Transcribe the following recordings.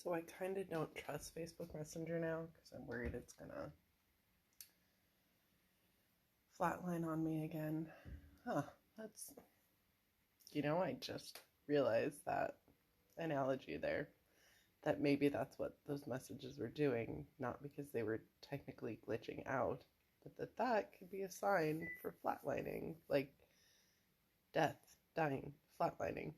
So I kind of don't trust Facebook Messenger now because I'm worried it's gonna flatline on me again. That's, I just realized that analogy there, that maybe that's what those messages were doing, not because they were technically glitching out, but that could be a sign for flatlining, like death, dying, flatlining.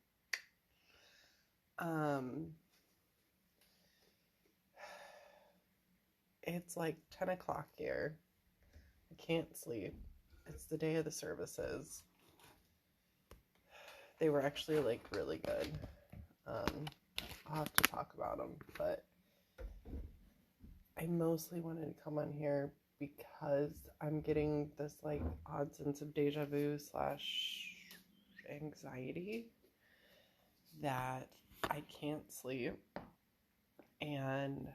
It's like 10 o'clock here. I can't sleep. It's the day of the services. They were actually like really good. I'll have to talk about them, but I mostly wanted to come on here because I'm getting this like odd sense of deja vu / anxiety that I can't sleep, and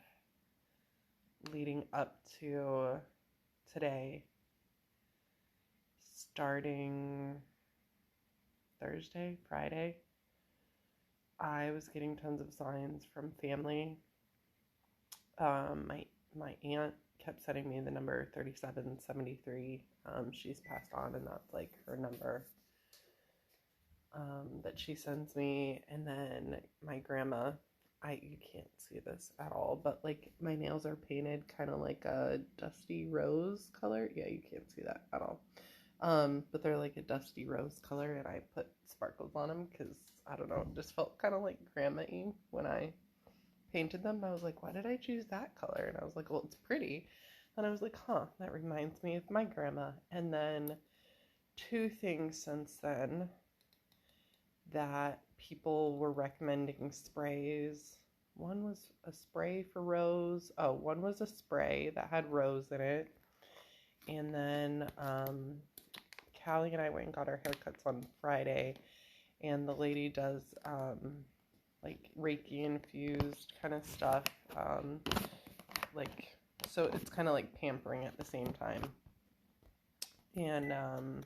leading up to today, starting Thursday, Friday, I was getting tons of signs from family. My aunt kept sending me the number 3773. She's passed on, and that's like her number that she sends me. And then my grandma, you can't see this at all, but like my nails are painted kind of like a dusty rose color. Yeah, you can't see that at all. But they're like a dusty rose color, and I put sparkles on them because, I don't know, it just felt kind of like grandma-y when I painted them. I was like, why did I choose that color? And I was like, well, it's pretty. And I was like, that reminds me of my grandma. And then 2 things since then that people were recommending sprays. One was a spray for rose. One was a spray that had rose in it. And then Callie and I went and got our haircuts on Friday, and the lady does like Reiki infused kind of stuff, so it's kind of like pampering at the same time. And I can't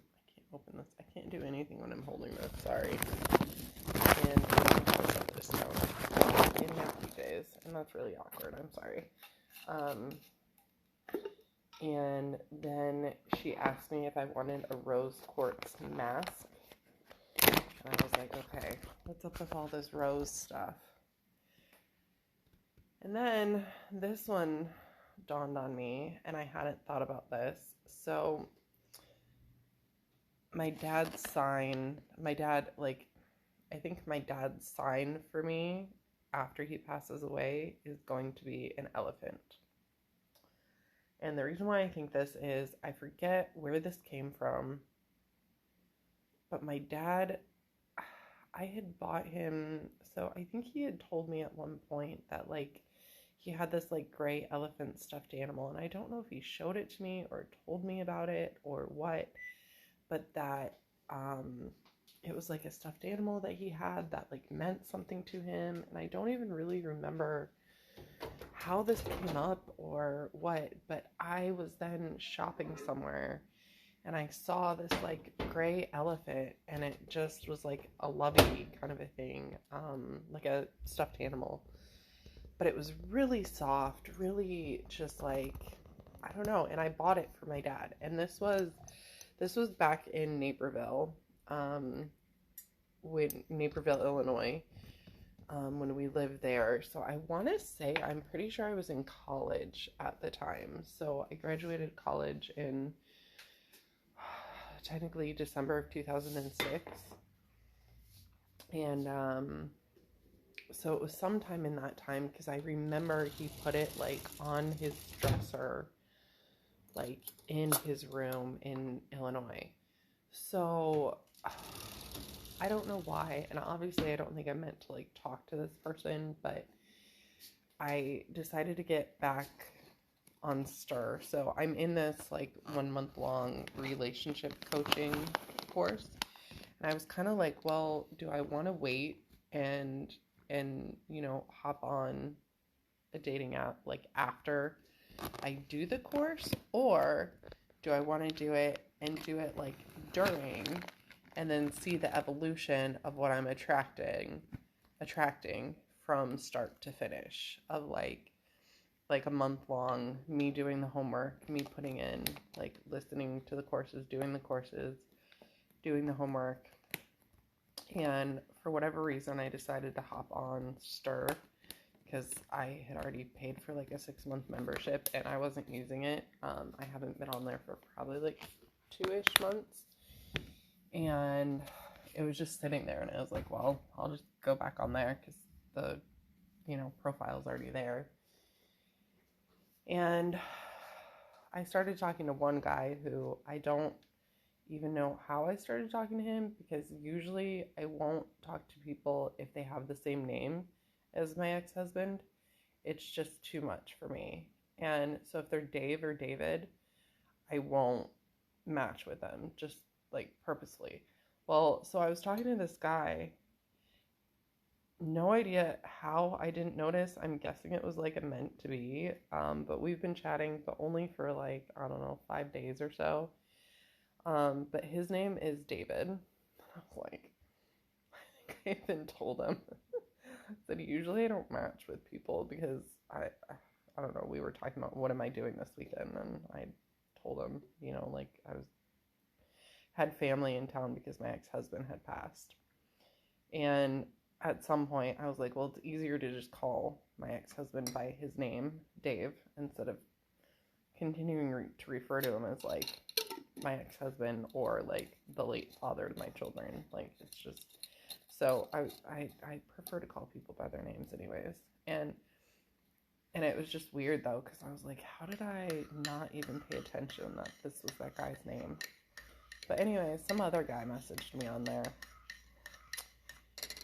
open this. I can't do anything when I'm holding this. Sorry. And I'll set this down in my PJs, and that's really awkward. I'm sorry. And then she asked me if I wanted a rose quartz mask. And I was like, okay, what's up with all this rose stuff? And then this one dawned on me, and I hadn't thought about this. So I think my dad's sign for me after he passes away is going to be an elephant. And the reason why I think this is, I forget where this came from, but my dad, I had bought him, so I think he had told me at one point that like he had this like gray elephant stuffed animal, and I don't know if he showed it to me or told me about it or what, but that it was like a stuffed animal that he had that like meant something to him, and I don't even really remember how this came up or what, but I was then shopping somewhere and I saw this like gray elephant, and it just was like a lovey kind of a thing, like a stuffed animal, but it was really soft, really just like, I don't know. And I bought it for my dad, and this was back in Naperville, Illinois, when we lived there. So I want to say, I'm pretty sure I was in college at the time. So I graduated college in technically December of 2006. And so it was sometime in that time, because I remember he put it like on his dresser, like in his room in Illinois. So I don't know why, and obviously I don't think I meant to like talk to this person, but I decided to get back on Stir. So I'm in this like 1 month long relationship coaching course, and I was kind of like, well, do I want to wait and hop on a dating app like after I do the course, or do I want to do it like during, and then see the evolution of what I'm attracting from start to finish of like a month long, me doing the homework, me putting in, like, listening to the courses, doing the homework. And for whatever reason, I decided to hop on Stir because I had already paid for like a 6-month membership and I wasn't using it. I haven't been on there for probably like 2-ish months. And it was just sitting there and I was like, well, I'll just go back on there because the, profile's already there. And I started talking to one guy who I don't even know how I started talking to him, because usually I won't talk to people if they have the same name as my ex-husband. It's just too much for me. And so if they're Dave or David, I won't match with them, just like purposely. Well, so I was talking to this guy. No idea how I didn't notice. I'm guessing it was like a meant to be. But we've been chatting, but only for like, I don't know, 5 days or so. But his name is David. I was like, I think I even told him that usually I don't match with people because I don't know, we were talking about what am I doing this weekend, and I told him, like I had family in town because my ex-husband had passed. And at some point I was like, well, it's easier to just call my ex-husband by his name, Dave, instead of continuing to refer to him as like my ex-husband or like the late father to my children. Like, it's just, so I prefer to call people by their names anyways. And it was just weird though, because I was like, how did I not even pay attention that this was that guy's name? But anyway, some other guy messaged me on there,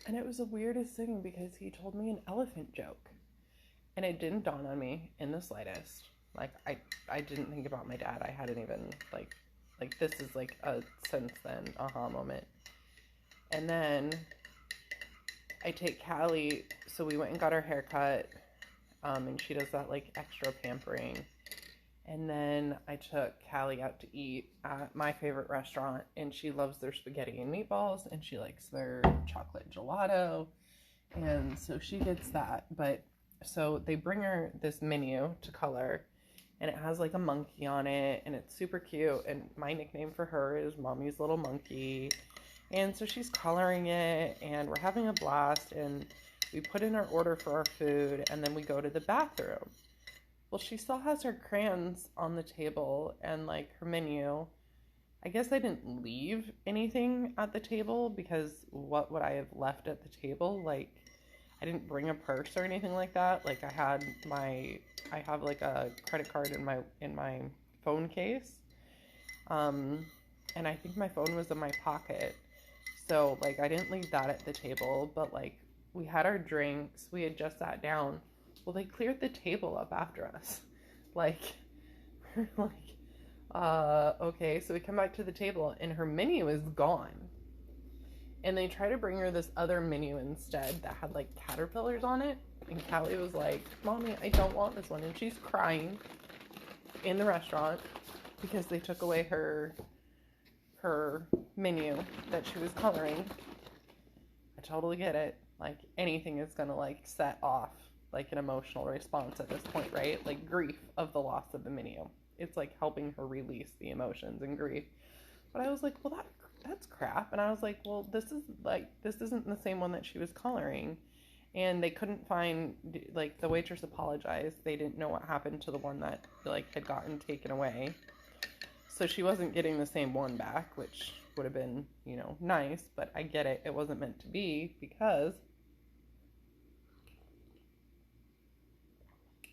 and it was the weirdest thing because he told me an elephant joke, and it didn't dawn on me in the slightest. Like, I didn't think about my dad. I hadn't even like this is like a since then aha moment. And then I take Callie, so we went and got our hair cut, and she does that like extra pampering. And then I took Callie out to eat at my favorite restaurant, and she loves their spaghetti and meatballs, and she likes their chocolate gelato, and so she gets that. But so they bring her this menu to color, and it has like a monkey on it, and it's super cute, and my nickname for her is Mommy's Little Monkey. And so she's coloring it, and we're having a blast, and we put in our order for our food, and then we go to the bathroom. Well, she still has her crayons on the table and like her menu. I guess I didn't leave anything at the table, because what would I have left at the table? Like, I didn't bring a purse or anything like that. Like, I have like a credit card in my phone case. And I think my phone was in my pocket. So like, I didn't leave that at the table, but like, we had our drinks, we had just sat down. Well, they cleared the table up after us. Like, okay, so we come back to the table and her menu is gone. And they try to bring her this other menu instead that had like caterpillars on it. And Callie was like, Mommy, I don't want this one. And she's crying in the restaurant because they took away her menu that she was coloring. I totally get it. Like, anything is gonna like set off like an emotional response at this point, right? Like, grief of the loss of the menu. It's like helping her release the emotions and grief. But I was like, well, that's crap. And I was like, well, this isn't the same one that she was coloring. And they couldn't find, like, the waitress apologized. They didn't know what happened to the one that like had gotten taken away. So she wasn't getting the same one back, which would have been, nice, but I get it. It wasn't meant to be, because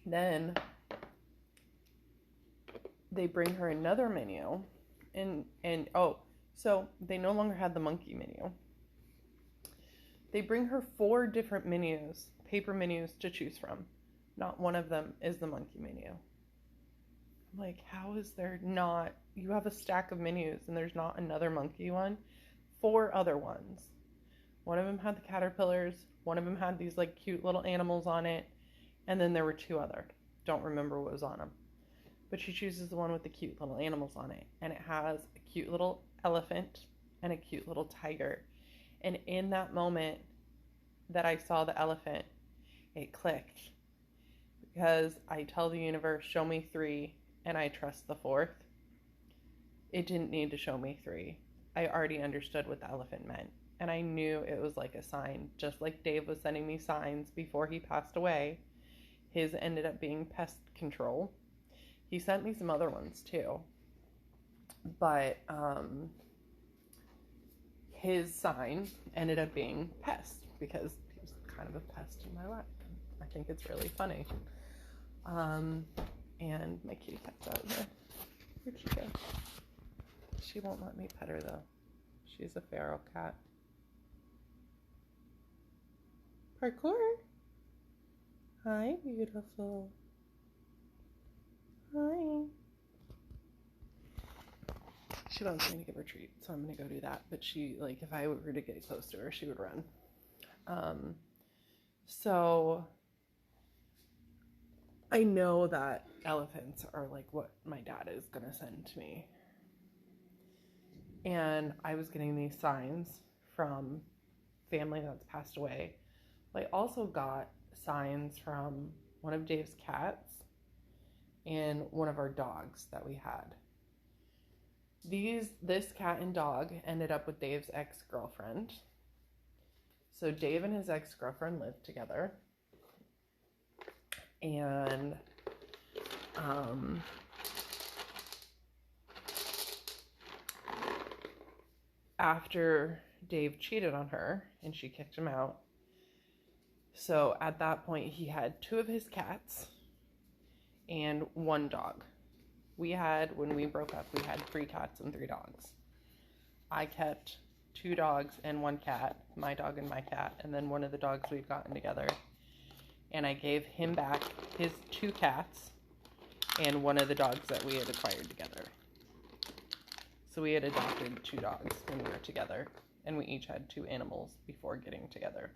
then they bring her another menu, and so they no longer had the monkey menu. They bring her 4 different menus, paper menus to choose from. Not one of them is the monkey menu. I'm like, how is there not? You have a stack of menus and there's not another monkey one? 4 other ones. One of them had the caterpillars. One of them had these like cute little animals on it. And then there were 2 other. Don't remember what was on them. But she chooses the one with the cute little animals on it. And it has a cute little elephant and a cute little tiger. And in that moment that I saw the elephant, it clicked. Because I tell the universe, show me 3, and I trust the 4th. It didn't need to show me 3. I already understood what the elephant meant. And I knew it was like a sign. Just like Dave was sending me signs before he passed away, his ended up being pest control. He sent me some other ones too. But his sign ended up being pest because he was kind of a pest in my life. I think it's really funny. And my kitty cat's out here. Where'd she go? She won't let me pet her though. She's a feral cat. Parkour. Hi, beautiful. Hi. She wants me to give her a treat, so I'm gonna go do that. But she, like, if I were to get close to her, she would run. So I know that elephants are like what my dad is gonna send to me. And I was getting these signs from family that's passed away. I also got signs from one of Dave's cats and one of our dogs that we had. This cat and dog ended up with Dave's ex-girlfriend. So Dave and his ex-girlfriend lived together. And after Dave cheated on her and she kicked him out, so at that point he had 2 of his cats and 1 dog. When we broke up, we had 3 cats and 3 dogs. I kept 2 dogs and 1 cat, my dog and my cat, and then one of the dogs we'd gotten together. And I gave him back his 2 cats and one of the dogs that we had acquired together. So we had adopted 2 dogs when we were together, and we each had 2 animals before getting together.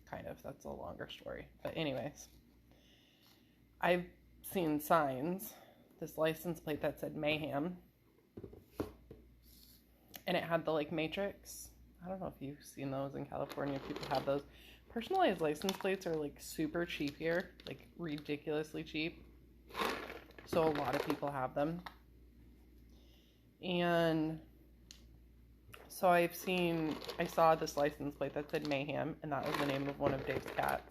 Kind of, that's a longer story. But anyways, I've seen signs, this license plate that said Mayhem, and it had the like matrix. I don't know if you've seen those in California. People have those. Personalized license plates are like super cheap here, like ridiculously cheap. So a lot of people have them. And so I saw this license plate that said Mayhem, and that was the name of one of Dave's cats.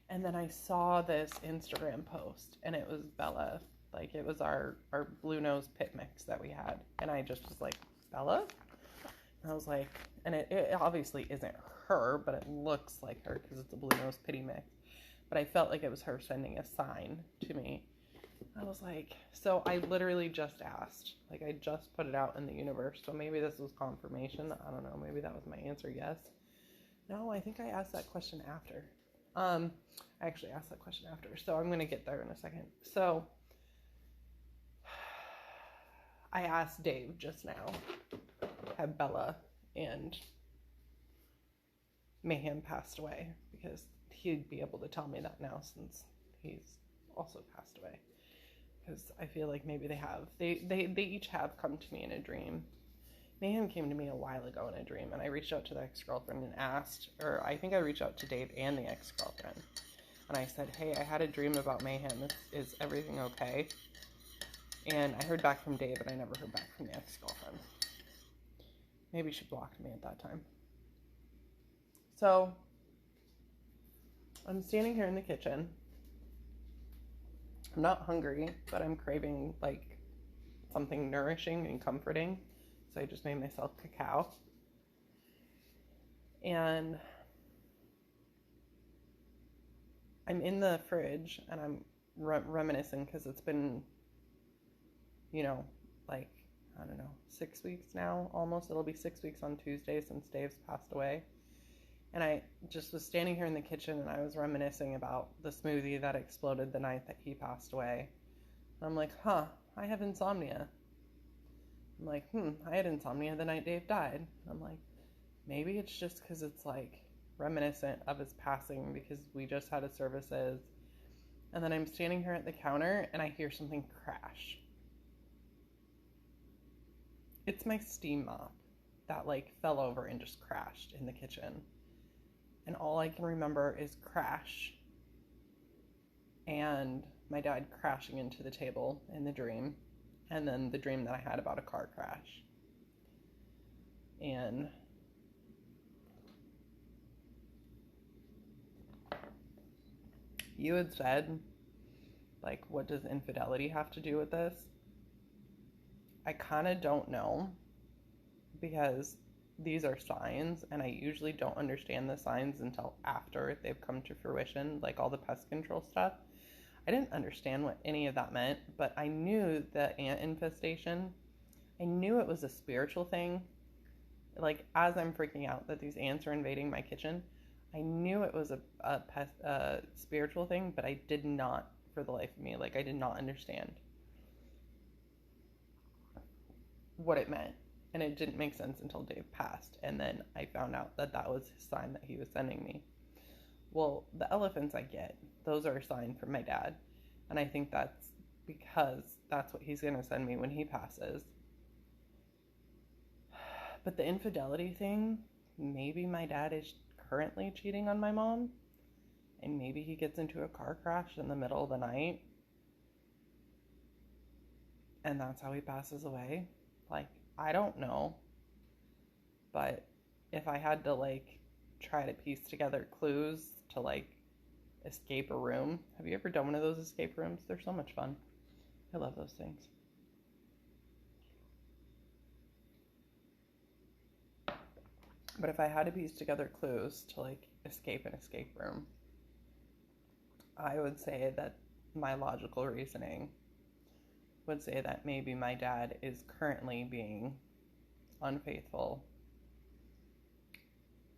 And then I saw this Instagram post, and it was Bella. Like, it was our blue nose pit mix that we had. And I just was like, Bella? And I was like, and it obviously isn't her, but it looks like her because it's a blue nose pitty mix. But I felt like it was her sending a sign to me. I was like, so I literally just asked. Like, I just put it out in the universe. So maybe this was confirmation. I don't know. Maybe that was my answer, yes. No, I think I asked that question after. I actually asked that question after. So I'm going to get there in a second. So I asked Dave just now, have Bella and Mayhem passed away? Because he'd be able to tell me that now since he's also passed away. Because I feel like maybe they have. They each have come to me in a dream. Mayhem came to me a while ago in a dream, and I reached out to the ex-girlfriend and asked, or I think I reached out to Dave and the ex-girlfriend, and I said, hey, I had a dream about Mayhem. Is everything okay? And I heard back from Dave, and I never heard back from the ex-girlfriend. Maybe she blocked me at that time. So I'm standing here in the kitchen. I'm not hungry, but I'm craving like something nourishing and comforting. So I just made myself cacao. And I'm in the fridge and I'm reminiscing because it's been, like, I don't know, 6 weeks now, almost. It'll be 6 weeks on Tuesday since Dave's passed away. And I just was standing here in the kitchen and I was reminiscing about the smoothie that exploded the night that he passed away. And I'm like, I have insomnia. I'm like, I had insomnia the night Dave died. And I'm like, maybe it's just because it's like reminiscent of his passing because we just had his services. And then I'm standing here at the counter and I hear something crash. It's my steam mop that like fell over and just crashed in the kitchen. And all I can remember is crash and my dad crashing into the table in the dream, and then the dream that I had about a car crash. And you had said, like, what does infidelity have to do with this? I kind of don't know, because these are signs, and I usually don't understand the signs until after they've come to fruition, like all the pest control stuff. I didn't understand what any of that meant, but I knew the ant infestation, I knew it was a spiritual thing. Like, as I'm freaking out that these ants are invading my kitchen, I knew it was a spiritual thing, but I did not, for the life of me, like, I did not understand what it meant. And it didn't make sense until Dave passed. And then I found out that that was his sign that he was sending me. Well, the elephants I get, those are a sign from my dad. And I think that's because that's what he's going to send me when he passes. But the infidelity thing, maybe my dad is currently cheating on my mom. And maybe he gets into a car crash in the middle of the night. And that's how he passes away. Like, I don't know. But if I had to, like, try to piece together clues to, like, escape a room. Have you ever done one of those escape rooms? They're so much fun. I love those things. But if I had to piece together clues to, like, escape an escape room, I would say that my logical reasoning would say that maybe my dad is currently being unfaithful.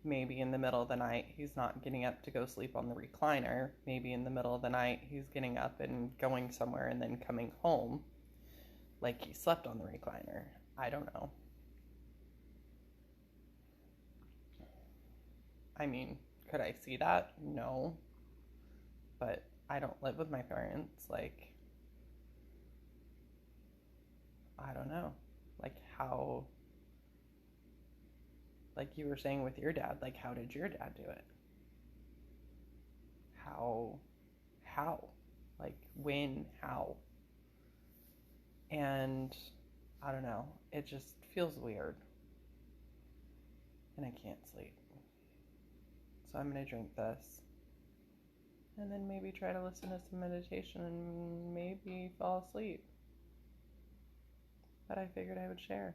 Maybe in the middle of the night he's not getting up to go sleep on the recliner. Maybe in the middle of the night he's getting up and going somewhere and then coming home like he slept on the recliner. I don't know. I mean, could I see that? No. But I don't live with my parents. Like, I don't know. Like, how, like you were saying with your dad, like, how did your dad do it? How? Like, when, how? And I don't know. It just feels weird. And I can't sleep. So I'm going to drink this. And then maybe try to listen to some meditation and maybe fall asleep. But I figured I would share.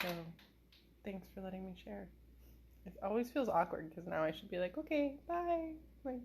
So, thanks for letting me share. It always feels awkward because now I should be like, okay, bye. Like,